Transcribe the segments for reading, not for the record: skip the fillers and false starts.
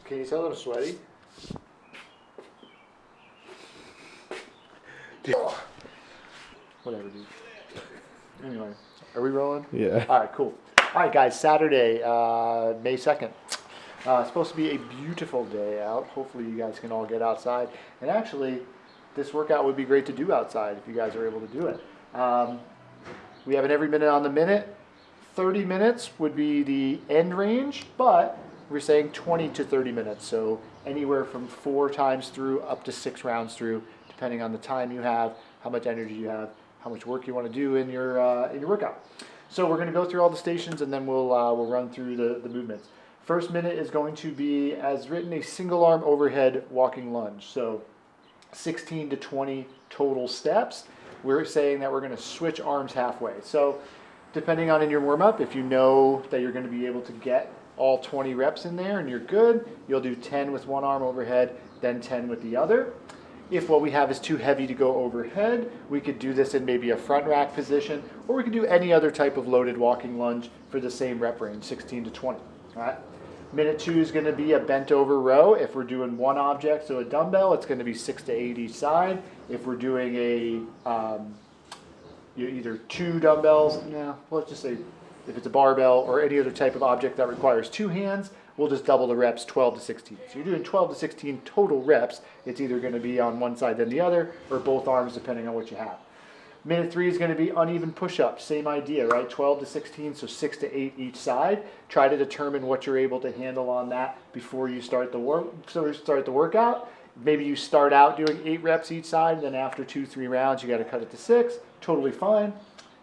Can you tell I'm sweaty? Whatever, dude. Anyway, are we rolling? Yeah. All right, cool. All right, guys, Saturday, May 2nd. It's supposed to be a beautiful day out. Hopefully you guys can all get outside. And actually, this workout would be great to do outside if you guys are able to do it. We have an every minute on the minute. 30 minutes would be the end range, but we're saying 20 to 30 minutes. So anywhere from 4 times through up to 6 rounds through, depending on the time you have, how much energy you have, how much work you want to do in your workout. So we're going to go through all the stations and then we'll run through the movements. First minute is going to be, as written, a single arm overhead walking lunge. So 16 to 20 total steps. We're saying that we're going to switch arms halfway. So depending on in your warm-up, if you know that you're going to be able to get all 20 reps in there and you're good, you'll do 10 with one arm overhead, then 10 with the other. If what we have is too heavy to go overhead, we could do this in maybe a front rack position, or we could do any other type of loaded walking lunge for the same rep range, 16 to 20. All right. Minute 2 is going to be a bent over row. If we're doing one object, so a dumbbell, it's going to be 6 to 8 each side. If we're doing either 2 dumbbells, let's just say if it's a barbell or any other type of object that requires 2 hands, we'll just double the reps, 12 to 16. So you're doing 12 to 16 total reps. It's either going to be on one side than the other, or both arms, depending on what you have. Minute 3 is going to be uneven push-ups. Same idea, right? 12 to 16, so 6 to 8 each side. Try to determine what you're able to handle on that before you start the workout. Maybe you start out doing 8 reps each side, and then after 2-3 rounds, you got to cut it to 6. Totally fine.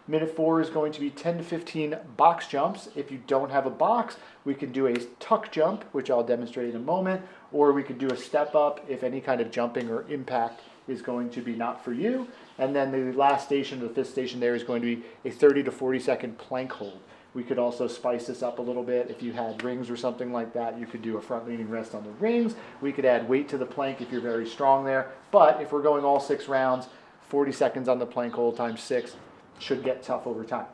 Minute 4 is going to be 10 to 15 box jumps. If you don't have a box, we can do a tuck jump, which I'll demonstrate in a moment, or we could do a step up if any kind of jumping or impact is going to be not for you. And then the last station, the 5th station there, is going to be a 30 to 40 second plank hold. We could also spice this up a little bit. If you had rings or something like that, you could do a front leaning rest on the rings. We could add weight to the plank if you're very strong there. But if we're going all 6 rounds, 40 seconds on the plank hold times 6 should get tough over time.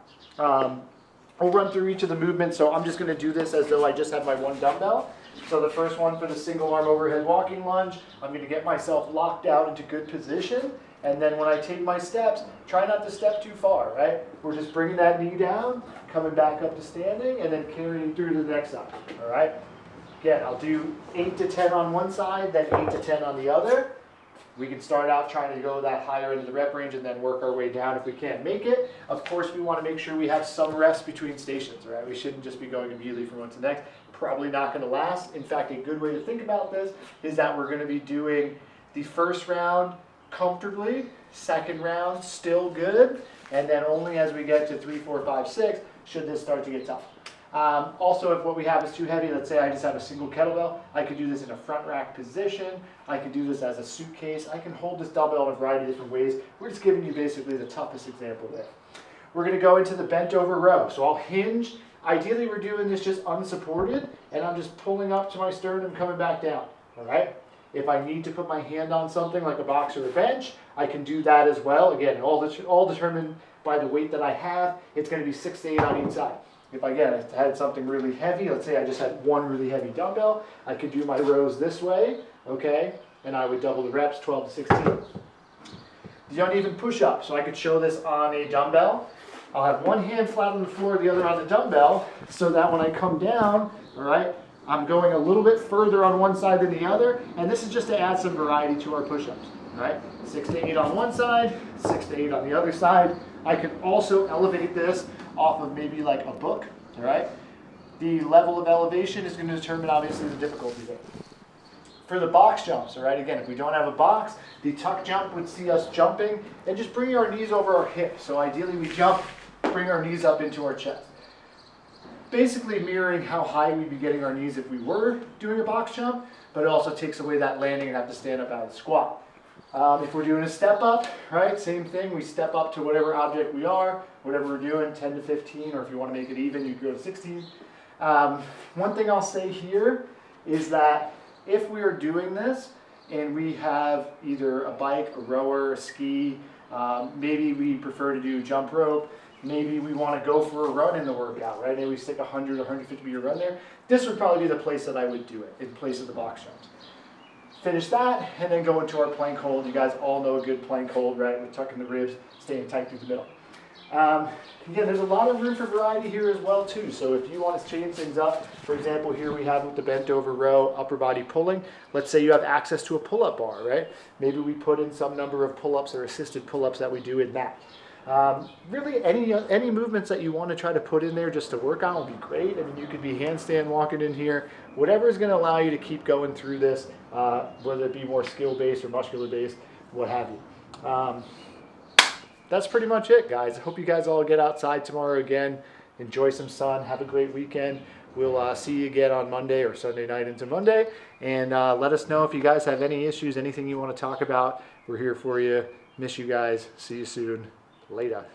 We'll run through each of the movements. So I'm just going to do this as though I just had my one dumbbell. So the first one for the single arm overhead walking lunge, I'm going to get myself locked out into good position. And then when I take my steps, try not to step too far, right? We're just bringing that knee down, coming back up to standing, and then carrying through to the next side, all right? Again, I'll do 8 to 10 on one side, then 8 to 10 on the other. We can start out trying to go that higher into the rep range and then work our way down if we can't make it. Of course, we want to make sure we have some rest between stations, right? We shouldn't just be going immediately from one to the next. Probably not going to last. In fact, a good way to think about this is that we're going to be doing the first round comfortably, second round still good, and then only as we get to 3, 4, 5, 6 should this start to get tough. Also, if what we have is too heavy, let's say I just have a single kettlebell, I could do this in a front rack position. I could do this as a suitcase. I can hold this dumbbell in a variety of different ways. We're just giving you basically the toughest example there. We're going to go into the bent over row. So I'll hinge. Ideally, we're doing this just unsupported, and I'm just pulling up to my sternum, coming back down, all right? If I need to put my hand on something like a box or a bench, I can do that as well. Again, all determined by the weight that I have. It's going to be 6 to 8 on each side. If I had something really heavy, let's say I just had one really heavy dumbbell, I could do my rows this way, okay? And I would double the reps, 12 to 16. The uneven push-up, so I could show this on a dumbbell. I'll have one hand flat on the floor, the other on the dumbbell, so that when I come down, all right, I'm going a little bit further on one side than the other, and this is just to add some variety to our push-ups, right? 6 to 8 on one side, 6 to 8 on the other side. I can also elevate this off of maybe like a book, all right? The level of elevation is going to determine obviously the difficulty there. For the box jumps, all right, again, if we don't have a box, the tuck jump would see us jumping and just bringing our knees over our hips. So ideally we jump, bring our knees up into our chest. Basically mirroring how high we'd be getting our knees if we were doing a box jump, but it also takes away that landing and have to stand up out of the squat. If we're doing a step up, right, same thing, we step up to whatever object we are, whatever we're doing, 10 to 15, or if you want to make it even, you can go to 16. One thing I'll say here is that if we are doing this and we have either a bike, a rower, a ski, maybe we prefer to do jump rope, Maybe we want to go for a run in the workout, right? Maybe we stick 100 or 150 meter run there. This would probably be the place that I would do it, in place of the box jumps. Finish that, and then go into our plank hold. You guys all know a good plank hold, right? We're tucking the ribs, staying tight through the middle. Again, there's a lot of room for variety here as well too. So if you want to change things up, for example, here we have with the bent over row, upper body pulling. Let's say you have access to a pull-up bar, right? Maybe we put in some number of pull-ups or assisted pull-ups that we do in that. Really, any movements that you want to try to put in there just to work on would be great. I mean, you could be handstand walking in here. Whatever is going to allow you to keep going through this, whether it be more skill-based or muscular-based, what have you. That's pretty much it, guys. I hope you guys all get outside tomorrow again. Enjoy some sun. Have a great weekend. We'll see you again on Monday or Sunday night into Monday. And let us know if you guys have any issues, anything you want to talk about. We're here for you. Miss you guys. See you soon. Later.